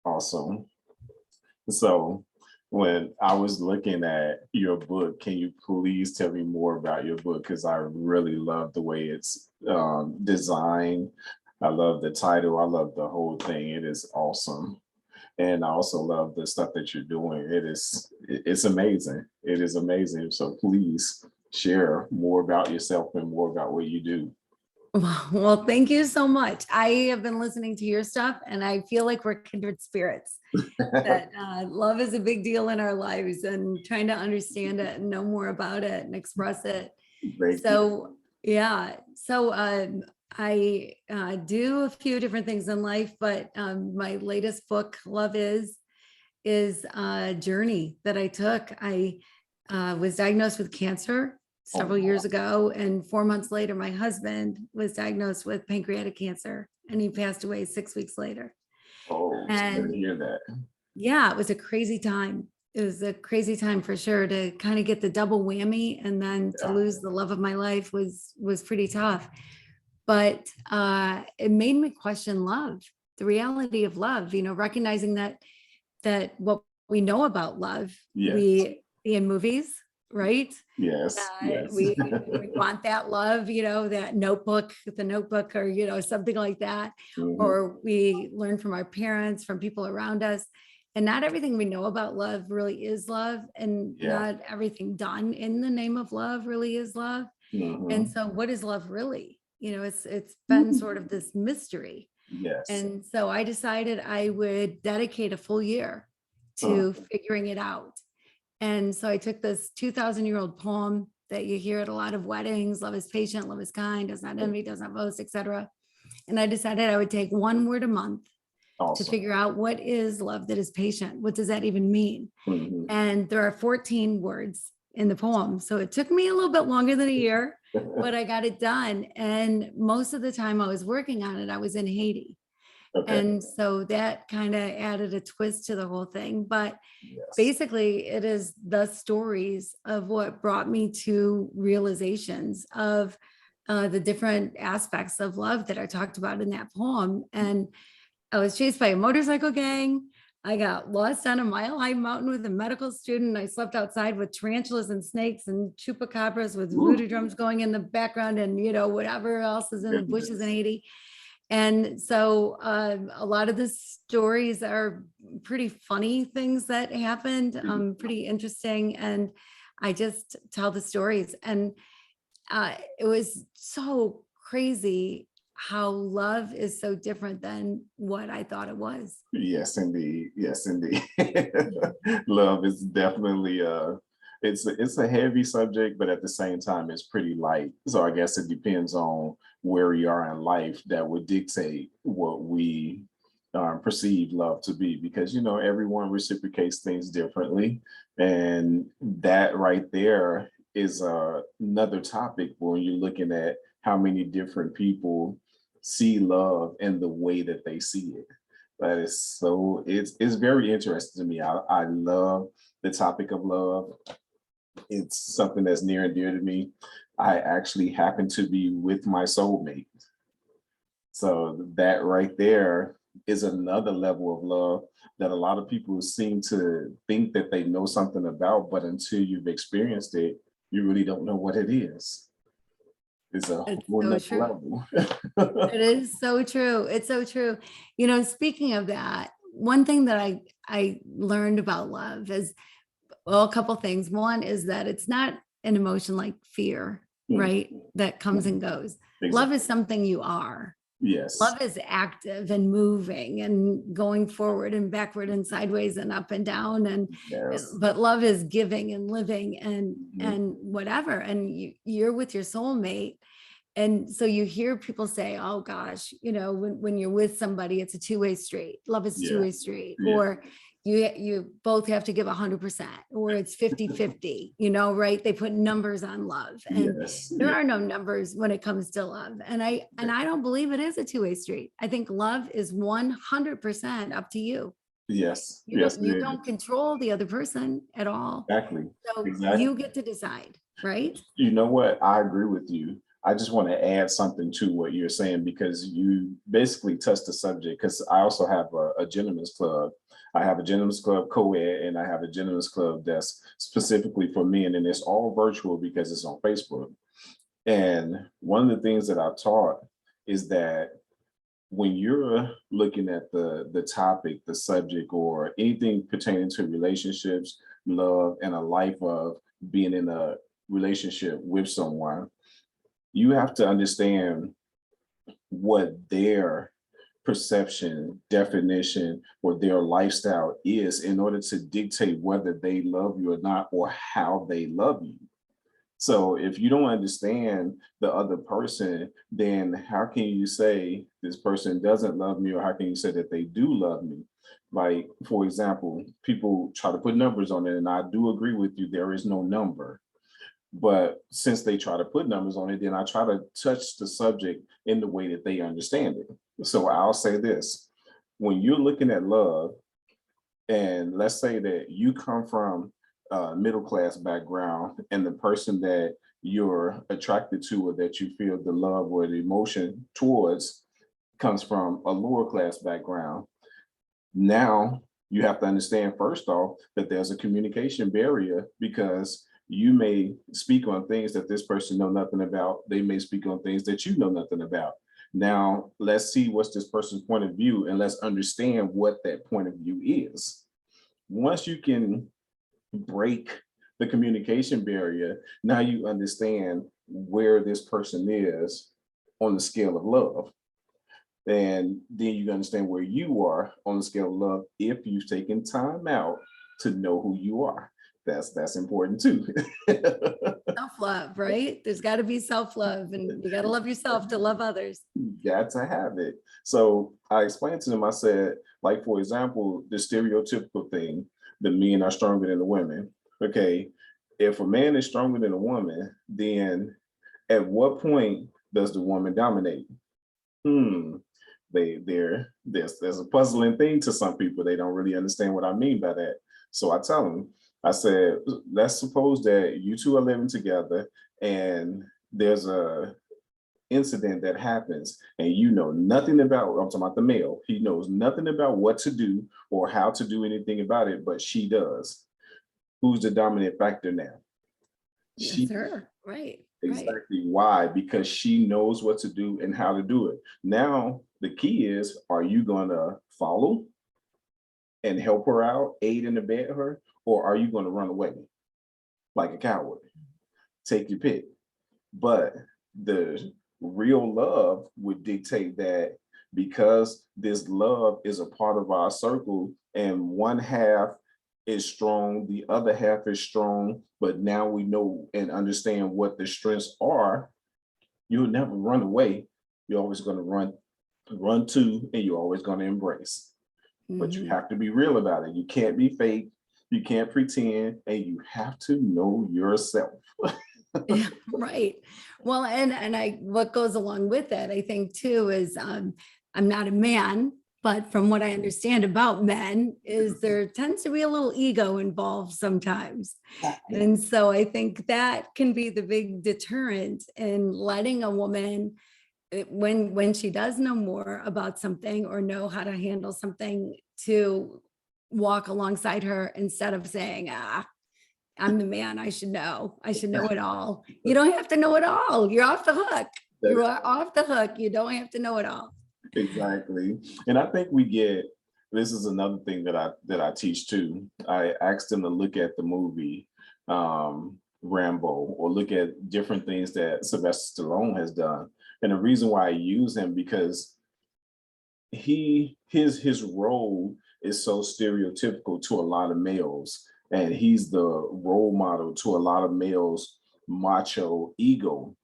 Awesome. So when I was looking at your book, can you please tell me more about your book? Because I really love the way it's designed. I love the title. I love the whole thing. It is awesome. And I also love the stuff that you're doing. It's amazing. It is amazing. So please share more about yourself and more about what you do. Well, thank you so much. I have been listening to your stuff and I feel like we're kindred spirits, that love is a big deal in our lives and trying to understand it and know more about it and express it. Thank you. So, yeah. So I do a few different things in life, but my latest book, Love is a journey that I took. I was diagnosed with cancer Oh, several years ago, and 4 months later, my husband was diagnosed with pancreatic cancer, and he passed away 6 weeks later. oh, sorry to And hear that. yeah, it was a crazy time. It was a crazy time for sure to kind of get the double whammy, and then to Yeah. lose the love of my life was pretty tough. But it made me question love, the reality of love. Recognizing that what we know about love, Yes. we see in movies, right? Yes. Yes. We want that love, that notebook, the notebook, or something like that, Mhm. or we learn from our parents, from people around us. And not everything we know about love really is love, and Yeah. not everything done in the name of love really is love. And Mhm. so what is love really? It's been Mhm. sort of this mystery. Yes. And so I decided I would dedicate a full year Mm. to figuring it out. And so I took this 2,000-year-old poem that you hear at a lot of weddings: love is patient, love is kind, does not envy, does not boast, etc. And I decided I would take one word a month to Awesome. figure out, what is love that is patient? What does that even mean? Mhm. And there are 14 words in the poem. So it took me a little bit longer than a year, but I got it done. And most of the time I was working on it, I was in Haiti. Okay. And so that kind of added a twist to the whole thing. But Yes. basically, it is the stories of what brought me to realizations of the different aspects of love that I talked about in that poem. And I was chased by a motorcycle gang. I got lost on a mile-high mountain with a medical student. I slept outside with tarantulas and snakes and chupacabras with Woo. voodoo drums going in the background, and whatever else is in the bushes in Goodness. Haiti. And so a lot of the stories are pretty funny things that happened, pretty interesting. And I just tell the stories. And it was so crazy how love is so different than what I thought it was. Yes, indeed. Yes, indeed. Love is definitely it's a heavy subject, but at the same time it's pretty light. So I guess it depends on where we are in life that would dictate what we perceive love to be, because everyone reciprocates things differently, and that right there is another topic when you're looking at how many different people see love and the way that they see it. That is so it's very interesting to me. I love the topic of love. It's something that's near and dear to me. I actually happen to be with my soulmate. So that right there is another level of love that a lot of people seem to think that they know something about, but until you've experienced it, you really don't know what it is. It's a It's whole so nother true. level. It is so true. It's so true. Speaking of that, one thing that I learned about love is, well, a couple things. One is that it's not an emotion like fear, Mm, right? That comes mm, and goes. Love is exactly. something you are. Yes. Love is active and moving and going forward and backward and sideways and up and down, and Yes. but love is giving and living and Mhm. and whatever. And you're with your soulmate. And so you hear people say, oh gosh, when you're with somebody, it's a two-way street. Love is a Yeah. two-way street. Yeah. Or you both have to give 100%, or it's 50-50, right? They put numbers on love, and Yes. there Yeah. are no numbers when it comes to love. And I don't believe it is a two-way street. I think love is 100% up to you. Yes. You Yes, don't you it don't is. control the other person at all. Exactly. So Exactly. you get to decide, right? You know what? I agree with you. I just want to add something to what you're saying, because you basically touched the subject. Because I also have a gentleman's club. I have a gentleman's club co-ed, and I have a gentleman's club that's specifically for men, and it's all virtual because it's on Facebook. And one of the things that I taught is that when you're looking at the topic, the subject, or anything pertaining to relationships, love, and a life of being in a relationship with someone, you have to understand what their perception, definition, or their lifestyle is in order to dictate whether they love you or not, or how they love you. So if you don't understand the other person, then how can you say this person doesn't love me, or how can you say that they do love me? Like, for example, people try to put numbers on it, and I do agree with you, there is no number. But since they try to put numbers on it, then I try to touch the subject in the way that they understand it. So I'll say this: when you're looking at love, and let's say that you come from a middle class background, and the person that you're attracted to, or that you feel the love or the emotion towards, comes from a lower class background, now you have to understand, first off, that there's a communication barrier, because you may speak on things that this person know nothing about. They may speak on things that you know nothing about. Now, let's see what's this person's point of view, and let's understand what that point of view is. Once you can break the communication barrier, now you understand where this person is on the scale of love. And then you understand where you are on the scale of love, if you've taken time out to know who you are. That's important too. Self-love, right? There's got to be self-love, and you got to love yourself to love others. Got to have it. So I explained to them, I said, like, for example, the stereotypical thing, the men are stronger than the women. Okay, if a man is stronger than a woman, then at what point does the woman dominate? There's a puzzling thing to some people. They don't really understand what I mean by that. So I tell them, I said, let's suppose that you two are living together, and there's a incident that happens, and you know nothing about, I'm talking about the male, he knows nothing about what to do or how to do anything about it, but she does. Who's the dominant factor now? Yes, sir. Right. Exactly. Why? Because she knows what to do and how to do it. Now, the key is, are you going to follow and help her out, aid and abet her, or are you going to run away like a coward? Take your pick. But the real love would dictate that, because this love is a part of our circle, and one half is strong, the other half is strong, but now we know and understand what the strengths are, you'll never run away. You're always going to run to, and you're always going to embrace. But you have to be real about it. You can't be fake, you can't pretend, and you have to know yourself. Yeah, right. Well, and I, what goes along with that, I think too, is I'm not a man, but from what I understand about men, is there tends to be a little ego involved sometimes. And so I think that can be the big deterrent in letting a woman, when she does know more about something or know how to handle something, to walk alongside her, instead of saying, I'm the man, I should know it all. You don't have to know it all. You're off the hook. You are off the hook. You don't have to know it all. Exactly. And I think this is another thing that I teach too. I asked them to look at the movie Rambo, or look at different things that Sylvester Stallone has done. And the reason why I use him, because his role is so stereotypical to a lot of males, and he's the role model to a lot of males' macho ego.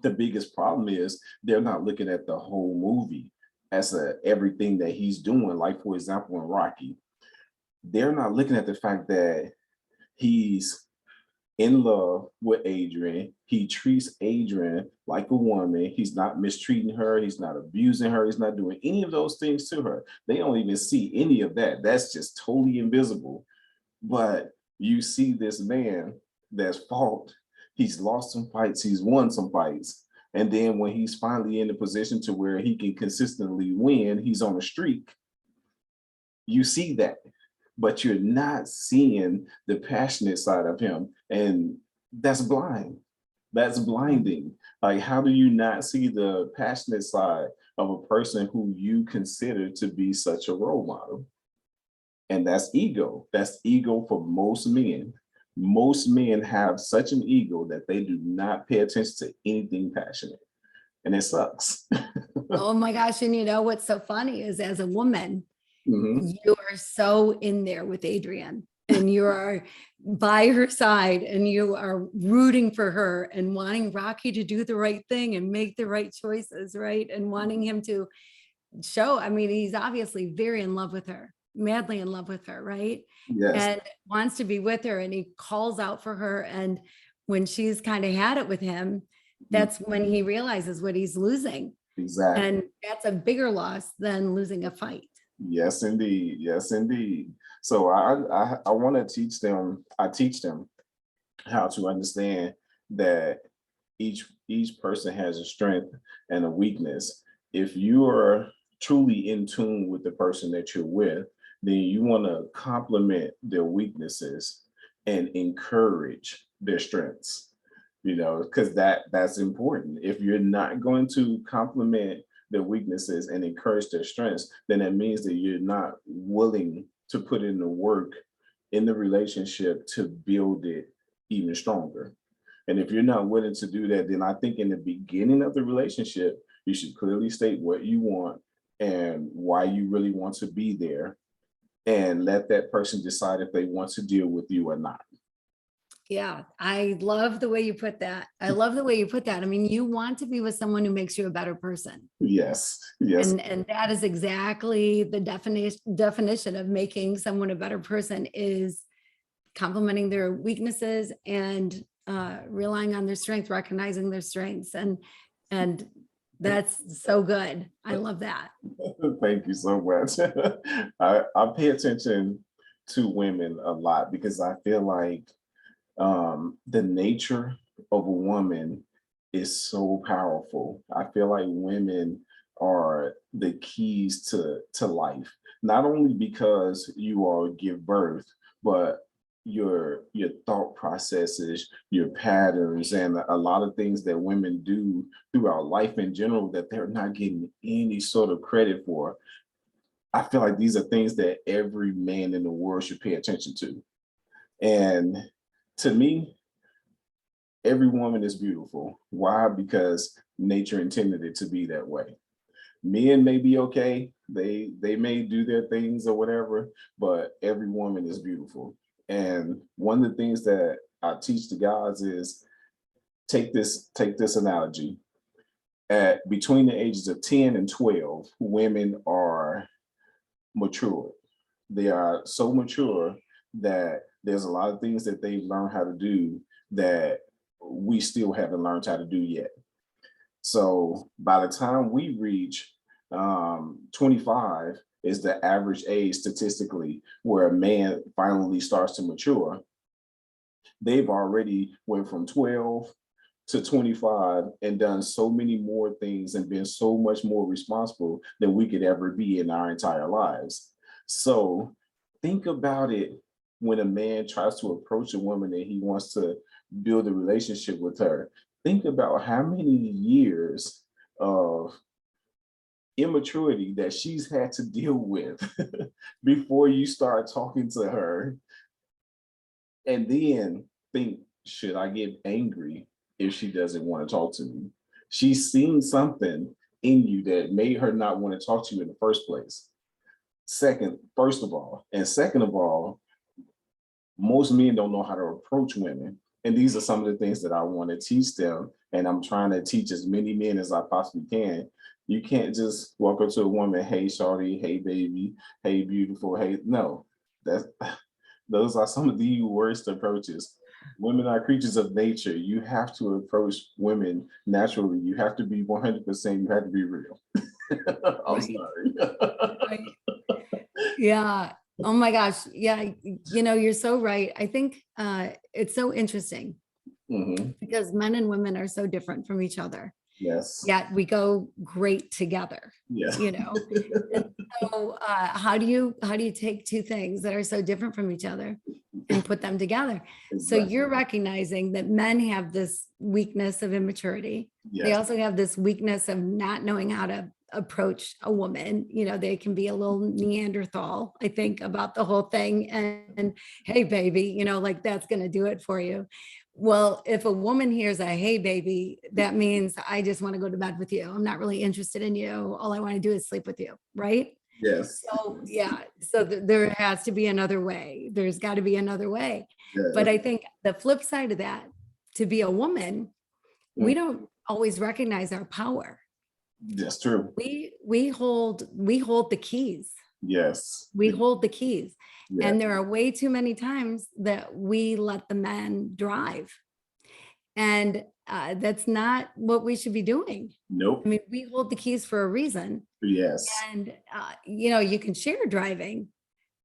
The biggest problem is they're not looking at the whole movie as everything that he's doing. Like, for example, in Rocky, they're not looking at the fact that he's in love with Adrian. He treats Adrian like a woman. He's not mistreating her. He's not abusing her. He's not doing any of those things to her. They don't even see any of that. That's just totally invisible. But you see this man that's fought. He's lost some fights. He's won some fights. And then when he's finally in a position to where he can consistently win, he's on a streak, you see that, but you're not seeing the passionate side of him. And that's blind. That's blinding. Like, how do you not see the passionate side of a person who you consider to be such a role model? And that's ego. That's ego for most men. Most men have such an ego that they do not pay attention to anything passionate. And it sucks. Oh my gosh. And you know what's so funny is, as a woman, Mhm. you are so in there with Adrienne, and you are by her side, and you are rooting for her and wanting Rocky to do the right thing and make the right choices, right? And wanting him to show, I mean, he's obviously very in love with her, madly in love with her, right? Yes, And wants to be with her, and he calls out for her. And when she's kind of had it with him, that's when he realizes what he's losing. exactly. And that's a bigger loss than losing a fight. Yes, indeed. Yes, indeed. So I want to teach them. I teach them how to understand that each person has a strength and a weakness. If you are truly in tune with the person that you're with, then you want to complement their weaknesses and encourage their strengths. You know, because that's important. If you're not going to complement their weaknesses and encourage their strengths, then that means that you're not willing to put in the work in the relationship to build it even stronger. And if you're not willing to do that, then I think in the beginning of the relationship, you should clearly state what you want and why you really want to be there, and let that person decide if they want to deal with you or not. Yeah, I love the way you put that. I love the way you put that. I mean, you want to be with someone who makes you a better person. Yes, yes, And that is exactly the definition of making someone a better person, is complementing their weaknesses and relying on their strength, recognizing their strengths. And that's so good. I love that. thank you so much. I pay attention to women a lot because I feel like the nature of a woman is so powerful. I feel like women are the keys to life, not only because you all give birth, but your thought processes, your patterns, and a lot of things that women do throughout life in general that they're not getting any sort of credit for. I feel like these are things that every man in the world should pay attention to. And to me, every woman is beautiful. Why? Because nature intended it to be that way. Men may be okay. They may do their things or whatever, but every woman is beautiful. And one of the things that I teach the guys is take this analogy. At between the ages of 10 and 12, women are mature. They are so mature that there's a lot of things that they've learned how to do that we still haven't learned how to do yet. So by the time we reach 25 is the average age statistically where a man finally starts to mature. They've already went from 12 to 25 and done so many more things and been so much more responsible than we could ever be in our entire lives. So think about it when a man tries to approach a woman and he wants to build a relationship with her. Think about how many years of immaturity that she's had to deal with before you start talking to her. And then think, should I get angry if she doesn't want to talk to me? She's seen something in you that made her not want to talk to you in the first place. First of all, and second of all, most men don't know how to approach women. And these are some of the things that I want to teach them. And I'm trying to teach as many men as I possibly can. You can't just walk up to a woman, hey, shawty, hey, baby, hey, beautiful, hey. No, that's those are some of the worst approaches. Women are creatures of nature. You have to approach women naturally. You have to be 100%. You have to be real. I'm Right. sorry. Right. Yeah. Oh my gosh. Yeah. You know, you're so right. I think it's so interesting Mhm. because men and women are so different from each other. Yes. yet we go great together, Yes. you know? And so how do you take two things that are so different from each other and put them together? So Exactly. you're recognizing that men have this weakness of immaturity. They Yes. also have this weakness of not knowing how to approach a woman. You know, they can be a little Neanderthal, I think, about the whole thing. And hey, baby, you know, like that's going to do it for you. Well, if a woman hears a hey, baby, that means I just want to go to bed with you. I'm not really interested in you. All I want to do is sleep with you. Right. Yes. So, yeah. So there has to be another way. There's got to be another way. But Yes. I think the flip side of that, to be a woman, we don't always recognize our power. That's true. We hold the keys. Yes. We hold the keys. Yeah. And there are way too many times that we let the men drive. And that's not what we should be doing. Nope. I mean, we hold the keys for a reason. Yes. And, you know, you can share driving,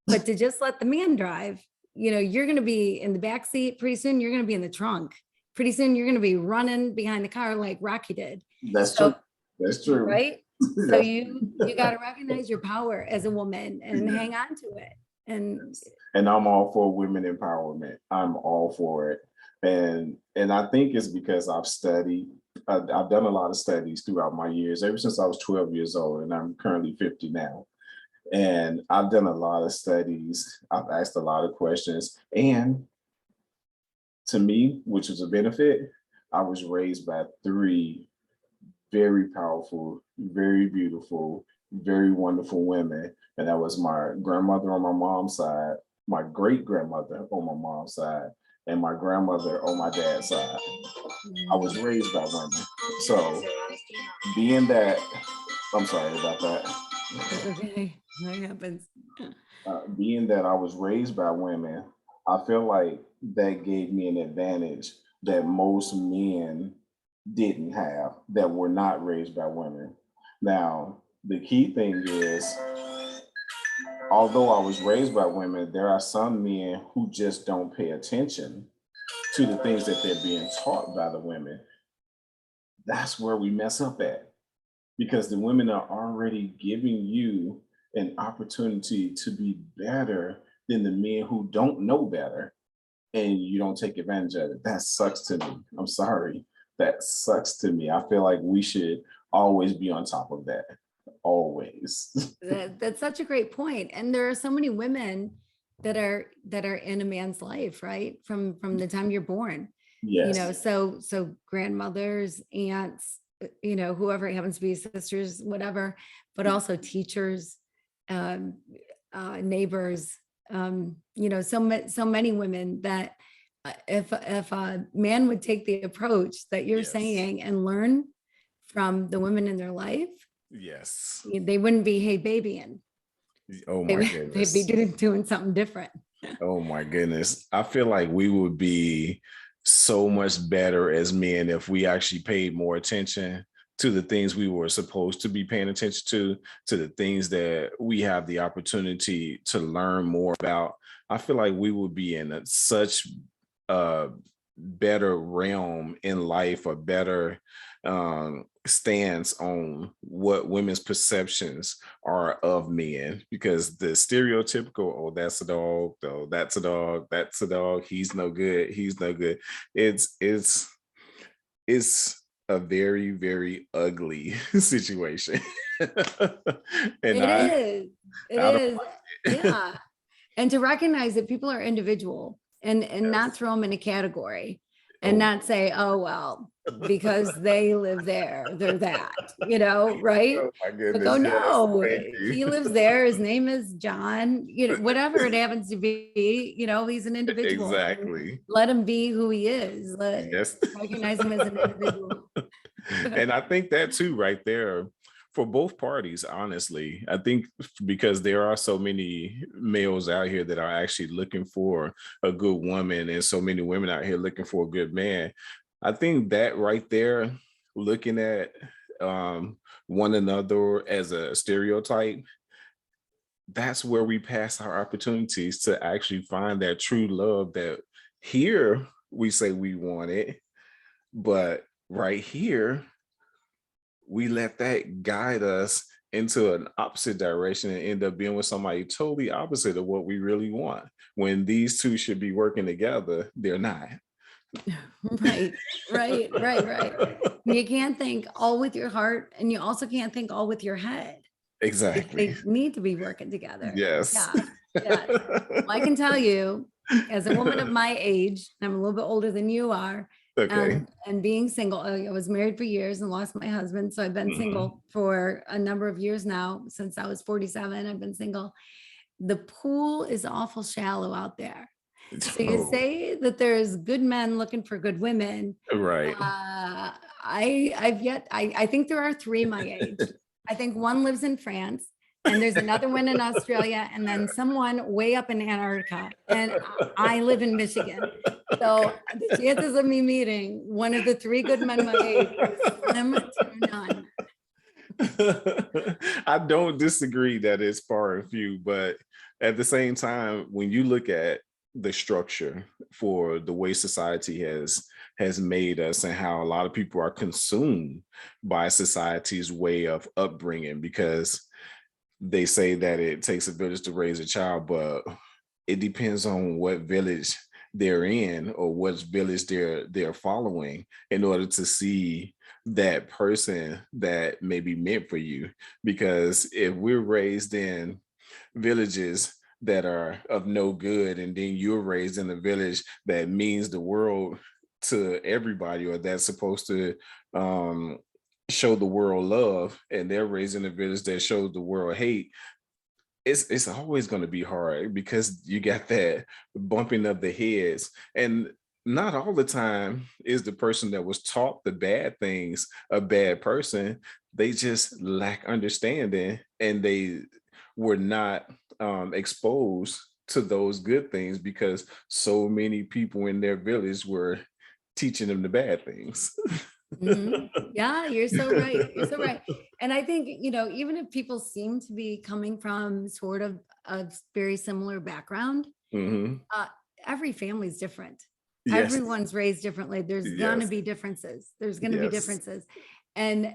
but to just let the man drive, you know, you're going to be in the back seat. Pretty soon you're going to be in the trunk. Pretty soon you're going to be running behind the car like Rocky did. That's true. That's true. Right. So you got to recognize your power as a woman and hang on to it. And I'm all for women empowerment. I'm all for it. And I think it's because I've studied, I've done a lot of studies throughout my years, ever since I was 12 years old, and I'm currently 50 now. And I've done a lot of studies. I've asked a lot of questions. And to me, which was a benefit, I was raised by three very powerful, very beautiful, very wonderful women. And that was my grandmother on my mom's side, my great grandmother on my mom's side, and my grandmother on my dad's side. I was raised by women. So being that, I'm sorry about that. Okay, that happens. Being that I was raised by women, I feel like that gave me an advantage that most men didn't have, that were not raised by women. Now, the key thing is, although I was raised by women, there are some men who just don't pay attention to the things that they're being taught by the women. That's where we mess up at, because the women are already giving you an opportunity to be better than the men who don't know better, and you don't take advantage of it. That sucks to me. I'm sorry. That sucks to me. I feel like we should always be on top of that. Always. That's such a great point. And there are so many women that are in a man's life, right? From the time you're born. Yes. You know, so grandmothers, aunts, you know, whoever it happens to be, sisters, whatever, but also teachers, neighbors, you know, so many women that if a man would take the approach that you're saying and learn from the women in their life, yes, they wouldn't be hey babying. oh my goodness, they'd be doing something different. oh my goodness. I feel like we would be so much better as men if we actually paid more attention to the things we were supposed to be paying attention to the things that we have the opportunity to learn more about. I feel like we would be in such a better realm in life, a better stance on what women's perceptions are of men, because the stereotypical, oh, that's a dog, oh, that's a dog, that's a dog, he's no good, he's no good. It's a very, very ugly situation. And It is. Yeah. And to recognize that people are individual and not throw them in a category and not say, oh, well, because they live there, they're that, you know, right? oh my goodness, Like, oh no, thank you. he lives there. His name is John, you know, whatever it happens to be, you know, he's an individual. Exactly. Let him be who he is. Yes. Recognize him as an individual. And I think that too, right there, for both parties, honestly. I think because there are so many males out here that are actually looking for a good woman, and so many women out here looking for a good man. I think that right there, looking at one another as a stereotype, that's where we pass our opportunities to actually find that true love that here we say we want it, but right here we let that guide us into an opposite direction and end up being with somebody totally opposite of what we really want. When these two should be working together, they're not. Right, right. You can't think all with your heart, and you also can't think all with your head. Exactly. They need to be working together. Yes. Yeah, yeah. Well, I can tell you, as a woman of my age, I'm a little bit older than you are, Okay. and being single, I was married for years and lost my husband. So I've been Mhm. single for a number of years now. Since I was 47, I've been single. The pool is awful shallow out there. So you Oh, say that there's good men looking for good women. right. I think there are three my age. I think one lives in France, and there's another one in Australia, and then someone way up in Antarctica, and I live in Michigan. So the chances of me meeting one of the three good men my age is slim to none. I don't disagree that it's far and few, but at the same time, when you look at the structure for the way society has made us and how a lot of people are consumed by society's way of upbringing, because they say that it takes a village to raise a child, but it depends on what village they're in or what village they're following in order to see that person that may be meant for you. Because if we're raised in villages that are of no good, and then you're raised in a village that means the world to everybody, or that's supposed to um, show the world love, and they're raised in a village that shows the world hate, it's always going to be hard because you got that bumping of the heads. And not all the time is the person that was taught the bad things a bad person. They just lack understanding, and they were not exposed to those good things because so many people in their village were teaching them the bad things. Mhm. Yeah, you're so right. You're so right. And I think, even if people seem to be coming from sort of a very similar background, Hmm. uh, every family's different. Yes. Everyone's raised differently. There's gonna Yes. be differences. There's gonna be Yes. differences. And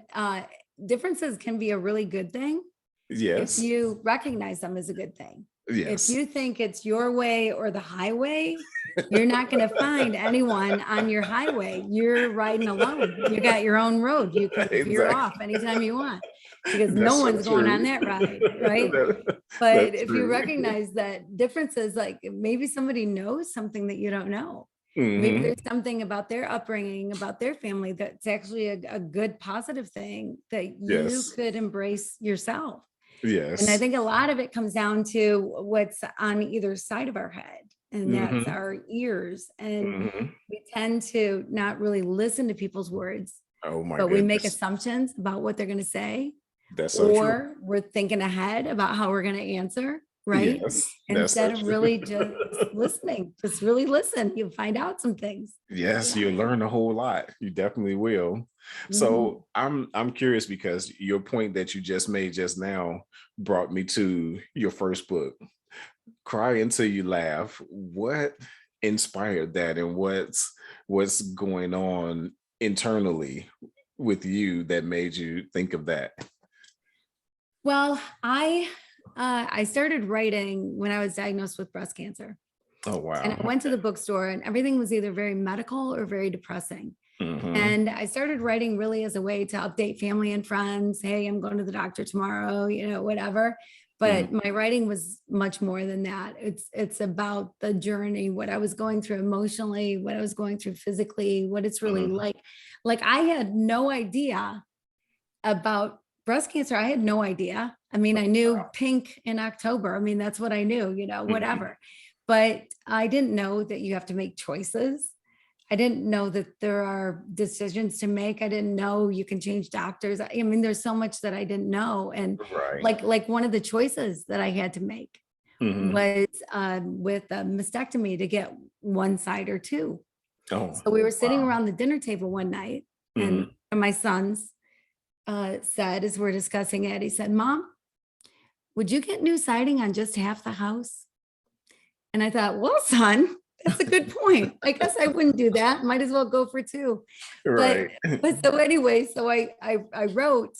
differences can be a really good thing if Yes. you recognize them as a good thing. If Yes. you think it's your way or the highway, you're not going to find anyone on your highway. You're riding alone. You got your own road. You can veer Exactly. off anytime you want because no That's so one's going on true. that ride, right? But That's if you true. recognize that differences, like maybe somebody knows something that you don't know. Maybe Hmm. there's something about their upbringing, about their family that's actually a good positive thing that you Yes. could embrace yourself. And I Yes. think a lot of it comes down to what's on either side of our head, and that's Hmm. our ears. And Hmm. we tend to not really listen to people's words, Oh my but we make goodness. assumptions about what they're going to say, That's so true. or we're thinking ahead about how we're going to answer, right? Yes, that's so Instead of true. really just listening, just really listen, you'll find out some things. Yes, Yeah. you'll learn a whole lot. You definitely will. Mhm. So I'm curious because your point that you just made just now brought me to your first book, Cry Until You Laugh. What inspired that, and what's going on internally with you that made you think of that? Well, I started writing when I was diagnosed with breast cancer. Oh And I wow. went to the bookstore and everything was either very medical or very depressing. Hmm. And I started writing really as a way to update family and friends. Hey, I'm going to the doctor tomorrow, whatever. But my writing was much more than that. It's about the journey, what I was going through emotionally, what I was going through physically, what it's really Hmm. like. Like I had no idea about breast cancer. I had no idea. I mean, I knew pink in October. I mean, that's what I knew, Hmm. whatever. But I didn't know that you have to make choices. I didn't know that there are decisions to make. I didn't know you can change doctors. I mean, there's so much that I didn't know. And Right. like one of the choices that I had to make Hmm. was with a mastectomy to get one side or two. Oh So we were sitting wow. around the dinner table one night, and Hmm. my sons said, as we're discussing it, he said, "Mom, would you get new siding on just half the house?" And I thought, well, son, That's a good point. I guess I wouldn't do that. Might as well go for two. Right. But so anyway, so I wrote,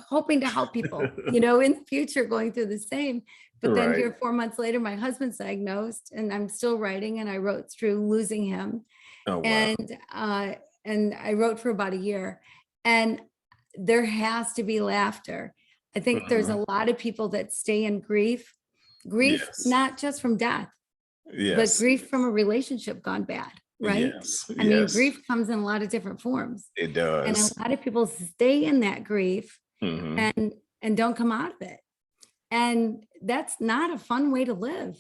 hoping to help people, in the future going through the same. But then Right. here 4 months later, my husband's diagnosed and I'm still writing, and I wrote through losing him. Oh, wow. And I wrote for about a year, and there has to be laughter. I think there's a lot of people that stay in grief, Yes. not just from death, but Yes. grief from a relationship gone bad, right? Yes. I mean, Yes. grief comes in a lot of different forms, It and a does. lot of people stay in that grief Mhm. and don't come out of it. And that's not a fun way to live.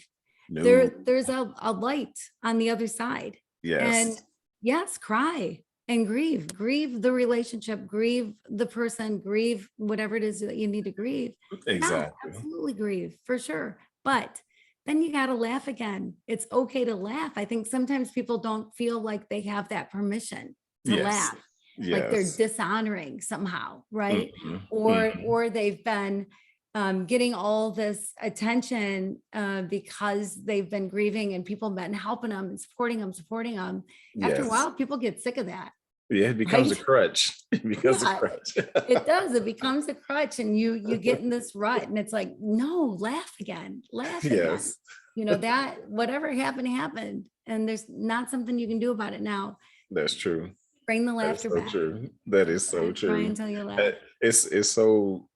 No. There's a light on the other side. And Yes. yes, cry and grieve the relationship, grieve the person, grieve whatever it is that you need to grieve. Yeah, Exactly. absolutely grieve for sure. But then you got to laugh again. It's okay to laugh. I think sometimes people don't feel like they have that permission to Yes. laugh, like they're Yes. dishonoring somehow, right? Mhm. Or Mhm. or they've been getting all this attention because they've been grieving and people have been helping them and supporting them. After a Yes. while, people get sick of that. Yeah, it becomes a Right? crutch. It becomes a Yeah, crutch. it does. It becomes a crutch, and you get in this rut, and it's like, no, laugh again, laugh again. Yes. That whatever happened, and there's not something you can do about it now. That's true. Bring the That is laughter so back. true. That is so Cry true. until you laugh. It's so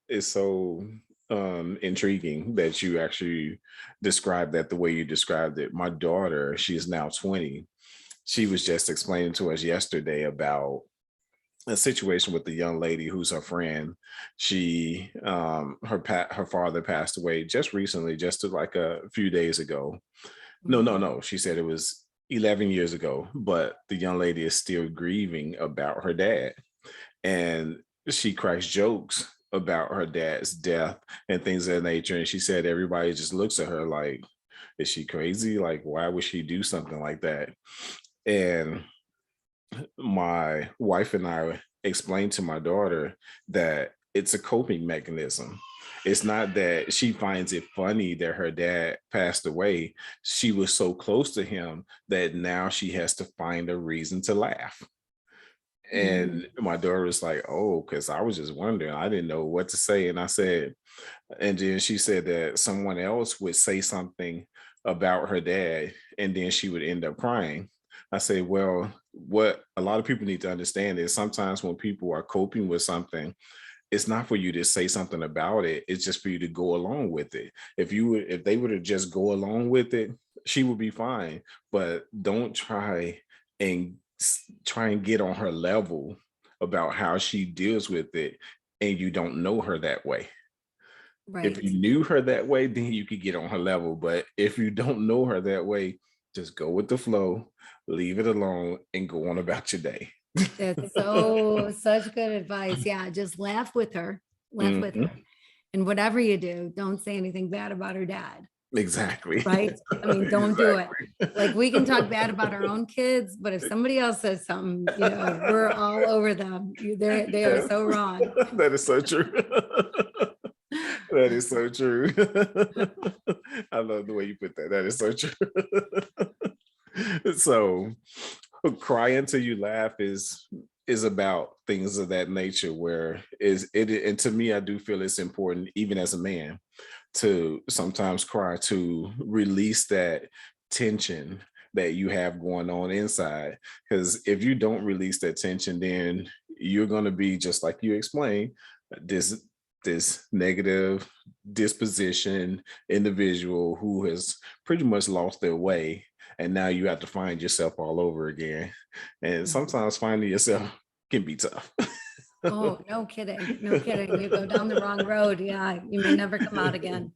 intriguing that you actually described that the way you described it. My daughter, she's now 20. She was just explaining to us yesterday about a situation with the young lady who's her friend. She her father passed away just recently, just like a few days ago. No. She said it was 11 years ago, but the young lady is still grieving about her dad. And she cracks jokes about her dad's death and things of that nature. And she said everybody just looks at her like, is she crazy? Like, why would she do something like that? And my wife and I explained to my daughter that it's a coping mechanism. It's not that she finds it funny that her dad passed away. She was so close to him that now she has to find a reason to laugh. And my daughter was like, oh, because I was just wondering. I didn't know what to say. And I said, and then she said that someone else would say something about her dad, and then she would end up crying. I say, well, what a lot of people need to understand is sometimes when people are coping with something, it's not for you to say something about it. It's just for you to go along with it. If they were to just go along with it, she would be fine. But don't and try and get on her level about how she deals with it, and you don't know her that way. Right. If you knew her that way, then you could get on her level. But if you don't know her that way, just go with the flow, leave it alone, and go on about your day. That's such good advice. Yeah, just laugh with her. Laugh with Mhm. her. And whatever you do, don't say anything bad about her dad. Exactly. Right? I mean, don't do it. Exactly. Like, we can talk bad about our own kids, but if somebody else says something, we're all over them. They are so wrong. That is so true. That is so true. I love the way you put that. That is so true. So cry until you laugh is about things of that nature, where is it, and to me, I do feel it's important, even as a man, to sometimes cry to release that tension that you have going on inside. Because if you don't release that tension, then you're going to be just like you explained, this negative disposition individual who has pretty much lost their way, and now you have to find yourself all over again. And sometimes finding yourself can be tough. Oh, no kidding. No kidding. You go down the wrong road. Yeah, you may never come out again.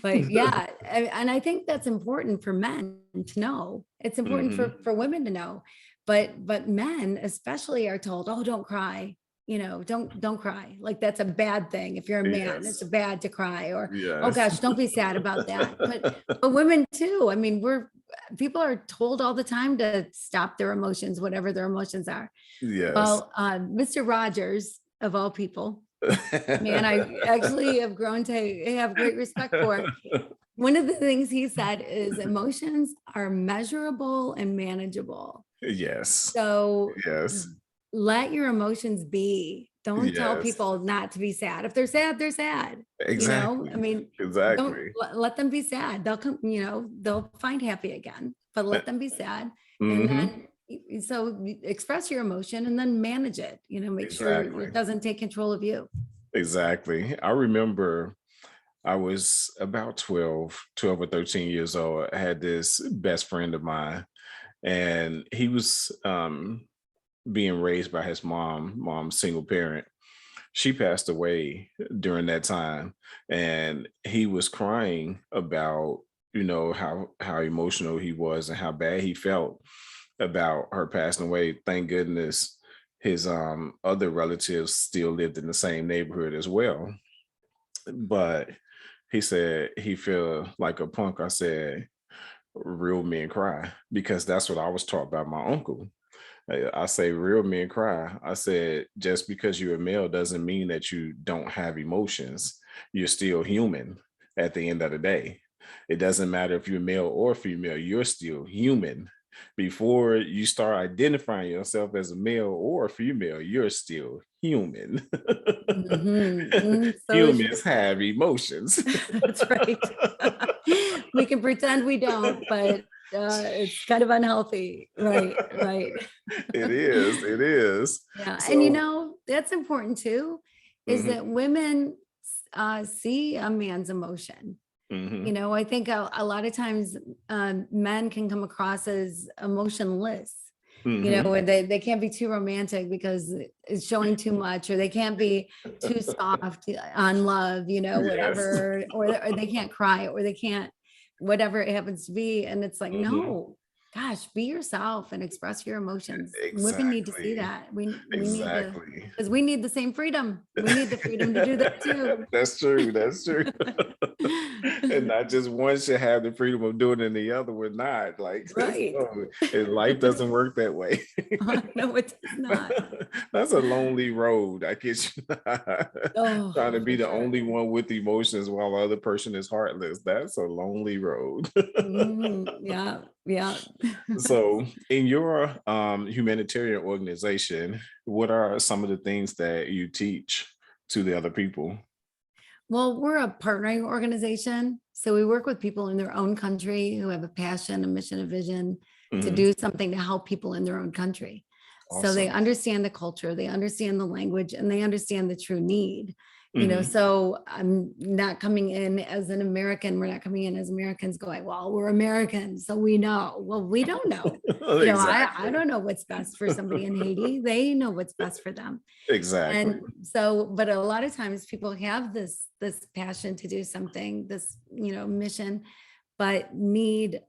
But yeah, and I think that's important for men to know. It's important Mhm. for women to know. But men especially are told, oh, don't cry. Don't cry. Like, that's a bad thing. If you're a man, it's Yes. bad to cry. Or, oh Yes. gosh, don't be sad about that. But women too. I mean, people are told all the time to stop their emotions, whatever their emotions are. Yes. Well, Mr. Rogers, of all people, man, I actually have grown to have great respect for. one of the things he said is emotions are measurable and manageable. Yes. So Yes. let your emotions be. Don't tell Yes. people not to be sad. If they're sad, they're sad. Exactly. I mean, don't Exactly. let them be sad. They'll come, they'll find happy again, but let them be sad. And Mhm. then so express your emotion and then manage it, make sure Exactly. it doesn't take control of you. Exactly. I remember I was about 12 or 13 years old. I had this best friend of mine, and he was being raised by his mom, single parent. She passed away during that time, and he was crying about, how emotional he was and how bad he felt about her passing away. Thank goodness his other relatives still lived in the same neighborhood as well. But he said he felt like a punk. I said, real men cry, because that's what I was taught by my uncle. I say real men cry. I said, just because you're a male doesn't mean that you don't have emotions. You're still human at the end of the day. It doesn't matter if you're male or female, you're still human. Before you start identifying yourself as a male or a female, you're still human. So Humans have emotions. that's right. We can pretend we don't, but it's kind of unhealthy. Right. It is. It is. Yeah. And So, that's important too, is mhm, that women see a man's emotion. mhm, I think a lot of times men can come across as emotionless, mhm. or they can't be too romantic because it's showing too much, or they can't be too soft on love, Yes. whatever, or they can't cry, or they can't, whatever it happens to be. And it's like, Mhm. no, gosh, be yourself and express your emotions. Women need to see Exactly. that. We need to, Exactly. because we need the same freedom. We need the freedom to do that too. That's true. That's true. And not just one should have the freedom of doing it and the other would not. Like, Right. no, and life doesn't work that way. No, it does not. That's a lonely road. I guess Oh, trying to be for the sure. only one with emotions while the other person is heartless. That's a lonely road. Yeah, yeah. So, in your humanitarian organization, what are some of the things that you teach to the other people? Well, we're a partnering organization. So we work with people in their own country who have a passion, a mission, a vision to Mhm. do something to help people in their own country. So they Awesome. understand the culture, they understand the language, and they understand the true need. Mhm. So I'm not coming in as an American. We're not coming in as Americans going, well, we're Americans, so we know. Well, we don't know. I Exactly. don't know what's best for somebody in Haiti. They know what's best for them. Exactly. And so, but a lot of times people have this passion to do something, this mission, but need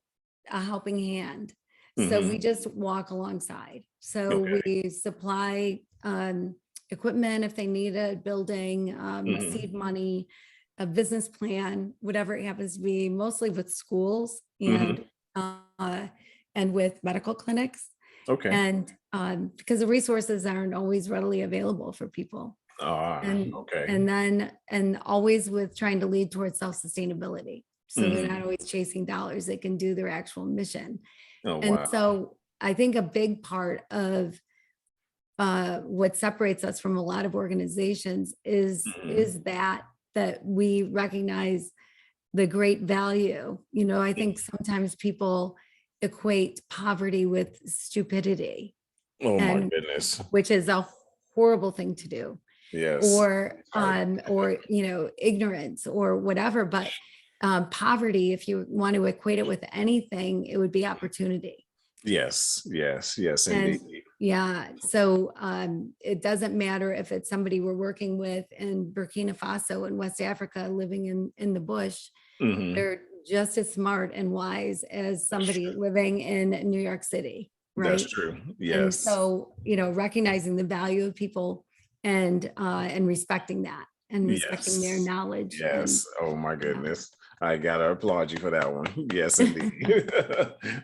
a helping hand. So we Mhm. just walk alongside. So Okay. we supply equipment if they need it, building, Mhm. seed money, a business plan, whatever it happens to be, mostly with schools Mhm. uh, and with medical clinics. Okay. And because the resources aren't always readily available for people. Ah, And okay. and always with trying to lead towards self-sustainability. So they're not Mhm. always chasing dollars, they can do their actual mission. Oh, And wow. so I think a big part of what separates us from a lot of organizations Mhm. is that we recognize the great value. I think sometimes people equate poverty with stupidity, Oh my and goodness. which is a horrible thing to do, Yes. or ignorance or whatever. But poverty, if you want to equate it with anything, it would be opportunity. Yes. Yes. Yes, And indeed. yeah, so it doesn't matter if it's somebody we're working with in Burkina Faso in West Africa living in the bush. Mhm. They're just as smart and wise as That's somebody true. living in New York City, That's right? true. And Yes. so, recognizing the value of people and respecting that. and respecting their Yes. knowledge. Yes. Oh my Yeah. goodness. I gotta applaud you for that one. Yes, indeed.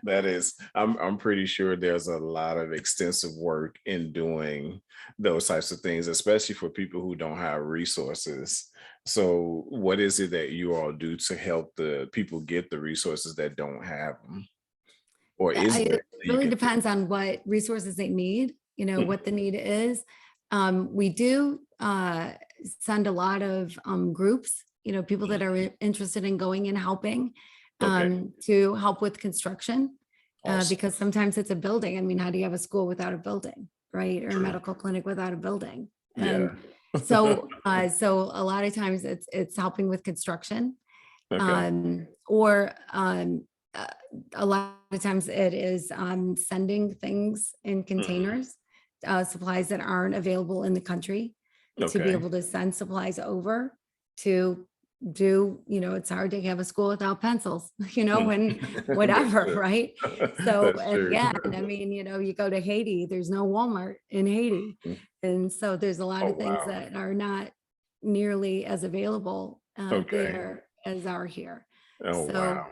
That is, I'm pretty sure there's a lot of extensive work in doing those types of things, especially for people who don't have resources. So what is it that you all do to help the people get the resources that don't have them? Or is It there you really can depends on what resources they need, Mhm. what the need is. We do send a lot of groups, people that are interested in going and helping Okay, to help with construction, awesome. because sometimes it's a building. I mean, how do you have a school without a building, right? Or a True. medical clinic without a building? Yeah. And so a lot of times it's helping with construction, Okay. or uh, a lot of times it is sending things in Mhm. containers, supplies that aren't available in the country, to be Okay. able to send supplies over to do, it's hard to have a school without pencils, and That's whatever, true. right? So That's true. again, I mean, you go to Haiti, there's no Walmart in Haiti. And so there's a lot Oh of things wow. that are not nearly as available Okay. there as are here. Oh So wow.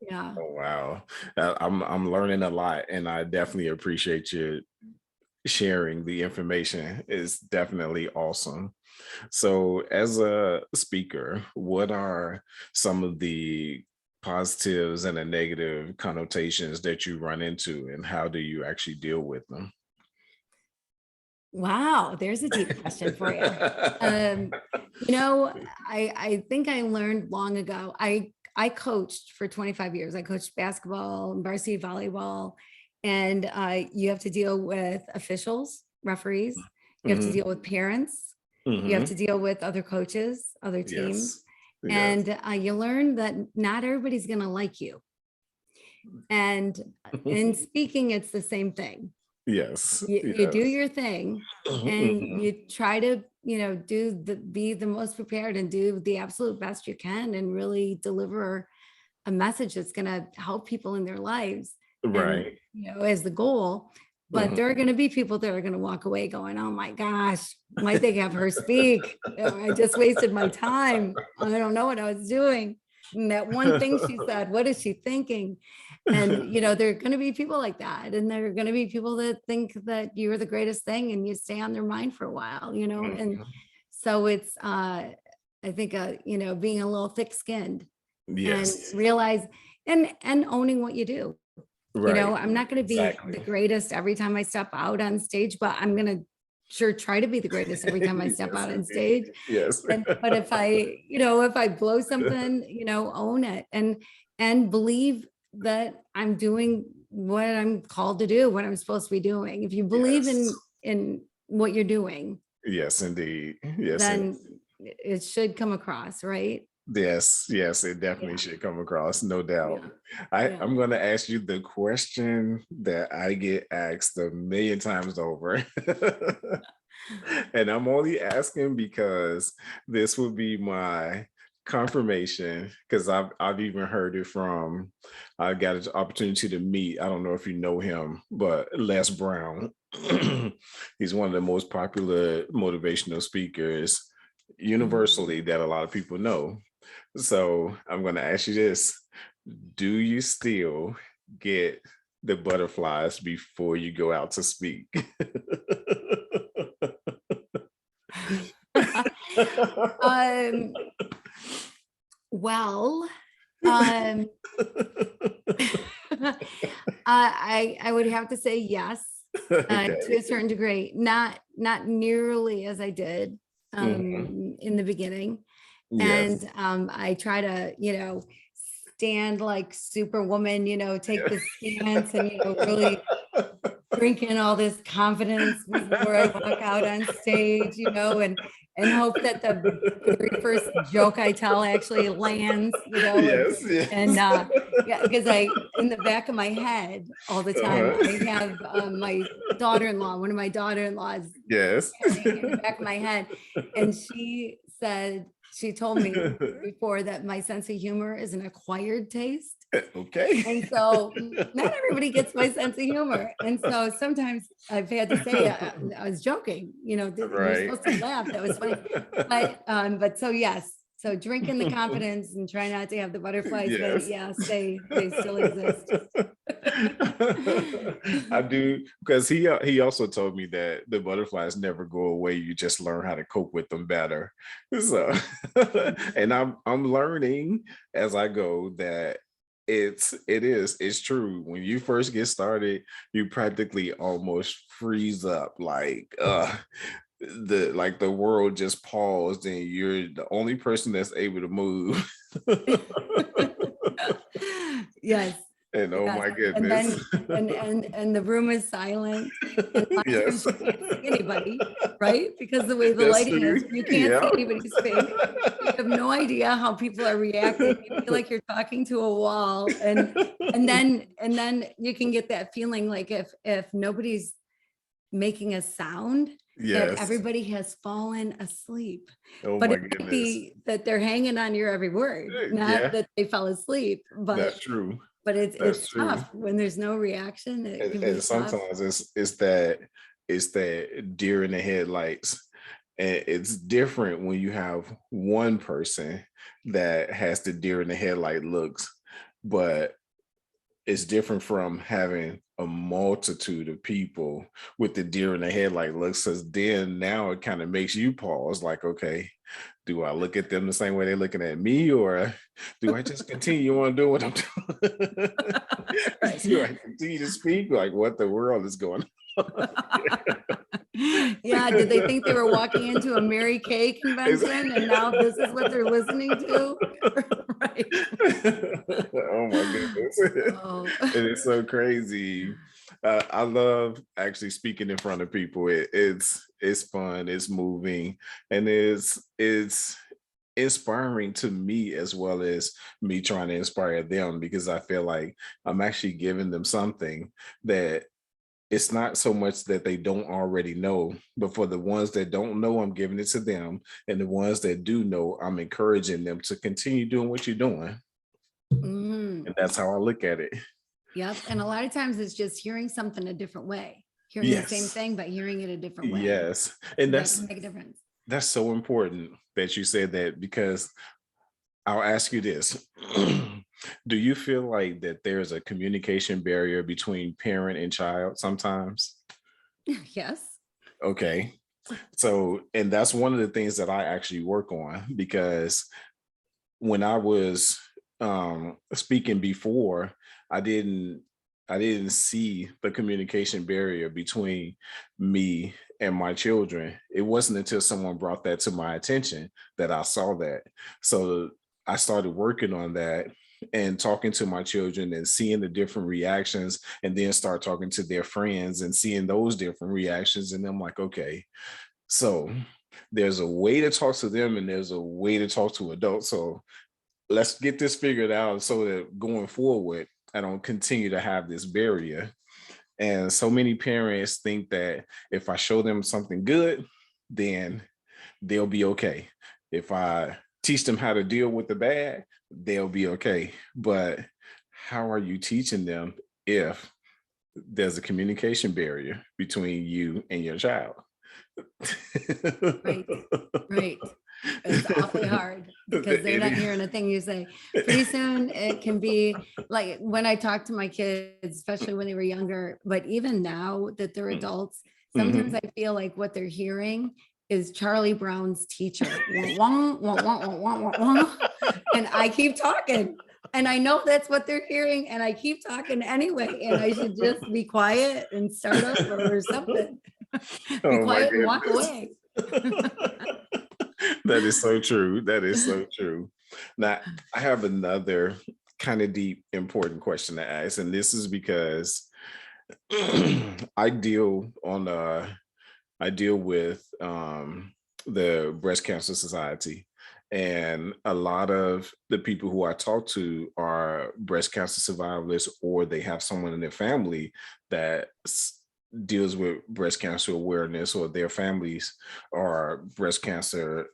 yeah. Oh wow. I'm learning a lot, and I definitely appreciate you sharing the information. It's definitely awesome. So, as a speaker, what are some of the positives and the negative connotations that you run into, and how do you actually deal with them? Wow, there's a deep question for you. Um, I think I learned long ago. I coached for 25 years. I coached basketball and varsity volleyball, and you have to deal with officials, referees. You have to Hmm. deal with parents. You have Hmm. to deal with other coaches, other teams, Yes. Yes. and you learn that not everybody's going to like you. And in speaking, it's the same thing. Yes. You do Yes. your thing, and Mhm. you try to be the most prepared and do the absolute best you can, and really deliver a message that's going to help people in their lives, and Right. as the goal. But Mhm. there are going to be people that are going to walk away going, oh my gosh, why'd they have her speak? I just wasted my time. I don't know what I was doing. And that one thing she said, what is she thinking? And there are going to be people like that, and there are going to be people that think that you're the greatest thing, and you stay on their mind for a while, and Mhm. so it's I think being a little thick-skinned, and Yes. realize, and owning what you do. Right. I'm not going to be the Exactly. greatest every time I step out on stage, but I'm going to sure try to be the greatest every time I step Yes, out on indeed. stage. Yes. And but if I blow something, own it, and believe that I'm doing what I'm called to do, what I'm supposed to be doing. If you believe Yes. in what you're doing, Yes, indeed. Yes, then it should come across, right? yes, yes, it definitely Yeah. should come across, no doubt. Yeah. I, Yeah. I'm going to ask you the question that I get asked a million times over. And I'm only asking because this would be my confirmation, because I've even heard it from, I got an opportunity to meet, I don't know if you know him, but Les Brown. He's one of the most popular motivational speakers Mhm. universally that a lot of people know. So I'm going to ask you this. Do you still get the butterflies before you go out to speak? um, well, um, I would have to say yes, to Okay. a certain degree, not nearly as I did Mhm. in the beginning. Yes. And I try to, stand like Superwoman, take Yeah. the stance, and really drink in all this confidence before I walk out on stage, and hope that the very first joke I tell actually lands, Yes, and yes. yeah, because in the back of my head all the time, Uh-huh. I have my daughter-in-law, one of my daughter-in-laws Yes. in the back of my head, and she said, She told me before that my sense of humor is an acquired taste. Okay. And so not everybody gets my sense of humor. And so sometimes I've had to say, I was joking, you're Right. supposed to laugh. That was funny. But so yes, so drink in the confidence and try not to have the butterflies, but Yes. yes, they still exist. I do, because he also told me that the butterflies never go away. You just learn how to cope with them better. So, and I'm learning as I go that it's true. When you first get started, you practically almost freeze up, like the world just paused and you're the only person that's able to move. Yes. And oh Yes. my And goodness. then and the room is silent. And a lot of times Yes. you can't see anybody, right? Because the way the That's lighting is, true. you can't see Yeah. anybody's face. You have no idea how people are reacting. You feel like you're talking to a wall. And then you can get that feeling like if nobody's making a sound, that Yes. everybody has fallen asleep. Oh But my it might goodness. be that they're hanging on your every word, not Yeah, that they fell asleep. that's true. But That's it's true. tough when there's no reaction. It can And be tough. sometimes it's that deer in the headlights. And it's different when you have one person that has the deer in the headlight looks, but it's different from having a multitude of people with the deer in the headlight looks, because then now it kind of makes you pause, like, okay, do I look at them the same way they're looking at me, or do I just continue on doing what I'm doing? Right. Do I continue to speak? Like, what the world is going on? Yeah, did they think they were walking into a Mary Kay convention and now this is what they're listening to? Right. Oh my goodness. Oh. It is so crazy. I love actually speaking in front of people. It's fun, it's moving, and it's inspiring to me as well as me trying to inspire them, because I feel like I'm actually giving them something that it's not so much that they don't already know, but for the ones that don't know, I'm giving it to them. And the ones that do know, I'm encouraging them to continue doing what you're doing. Mm, And that's how I look at it. yep. And a lot of times it's just hearing something a different way, hearing the same Yes. thing, but hearing it a different way. Yes. And That can make a difference. that's so important that you said that, because I'll ask you this. Do you feel like that there's a communication barrier between parent and child sometimes? Yes. Okay. So, and that's one of the things that I actually work on, because when I was speaking before, I didn't I didn't see the communication barrier between me and my children. It wasn't until someone brought that to my attention that I saw that. So I started working on that and talking to my children and seeing the different reactions, and then start talking to their friends and seeing those different reactions. And I'm like, okay, so there's a way to talk to them and there's a way to talk to adults. So let's get this figured out so that going forward, I don't continue to have this barrier. And so many parents think that if I show them something good, then they'll be okay. If I teach them how to deal with the bad, they'll be okay. But how are you teaching them if there's a communication barrier between you and your child? Right. Right. It's awfully hard because they're It not is. hearing a thing you say. Pretty soon it can be like when I talk to my kids, especially when they were younger, but even now that they're adults, sometimes Mhm. I feel like what they're hearing is Charlie Brown's teacher. Wah, wah, wah, wah, wah, wah, wah, wah. And I keep talking. And I know that's what they're hearing. And I keep talking anyway. And I should just be quiet and start over or something. Be Oh my quiet and walk goodness. away. That is so true. That is so true. Now, I have another kind of deep, important question to ask, and this is because I deal on I deal with the Breast Cancer Society, and a lot of the people who I talk to are breast cancer survivors, or they have someone in their family that deals with breast cancer awareness, or their families are breast cancer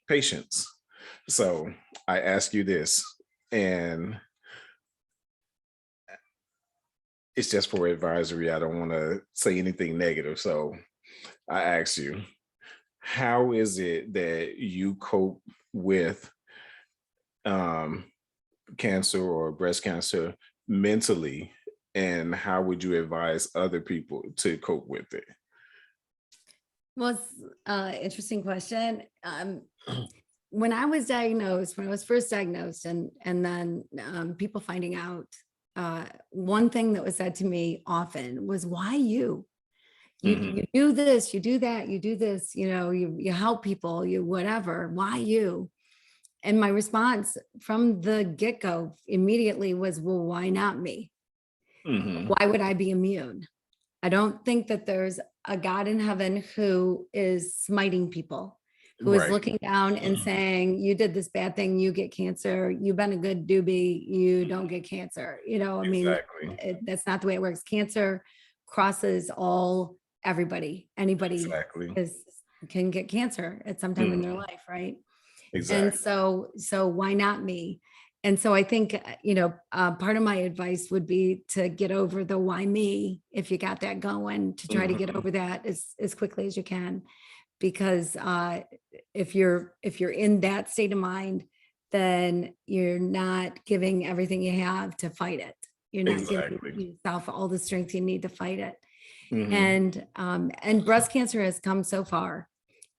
patience. So I ask you this, and it's just for advisory. I don't want to say anything negative. So I ask you, how is it that you cope with um, cancer or breast cancer mentally, and how would you advise other people to cope with it? Well, it's interesting question. When I was diagnosed, when I was first diagnosed, and then people finding out, one thing that was said to me often was, "Why you? You do this, you do that, you do this. You know, you help people, you whatever. Why you?" And my response from the get-go immediately was, "Well, why not me? Hmm. Why would I be immune? I don't think that there's a God in heaven who is smiting people, who is Right. looking down and saying, you did this bad thing, you get cancer, you've been a good doobie, you don't get cancer." You know, I mean, Exactly. that's not the way it works. Cancer crosses anybody Exactly. is can get cancer at some time in their Mhm. life, right? And Exactly. so why not me? And so I think, part of my advice would be to get over the why me, if you got that going, to try to get Mhm. over that as quickly as you can. Because if you're in that state of mind, then you're not giving everything you have to fight it. You're not giving Exactly. yourself all the strength you need to fight it. Mhm. And breast cancer has come so far.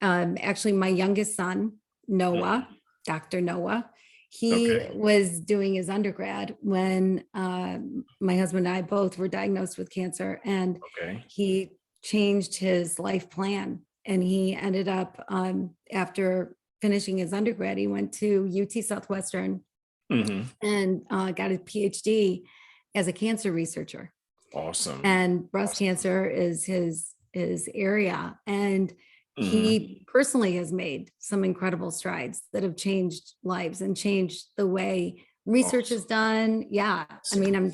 Actually, my youngest son, Noah, Mhm. Dr. Noah, he Okay. was doing his undergrad when my husband and I both were diagnosed with cancer, and Okay. he changed his life plan. And he ended up, after finishing his undergrad, he went to UT Southwestern Mhm. and got a PhD as a cancer researcher. Awesome. And breast Awesome. cancer is his area. And Mhm. he personally has made some incredible strides that have changed lives and changed the way research is Awesome. done. Yeah. I mean, Awesome. I'm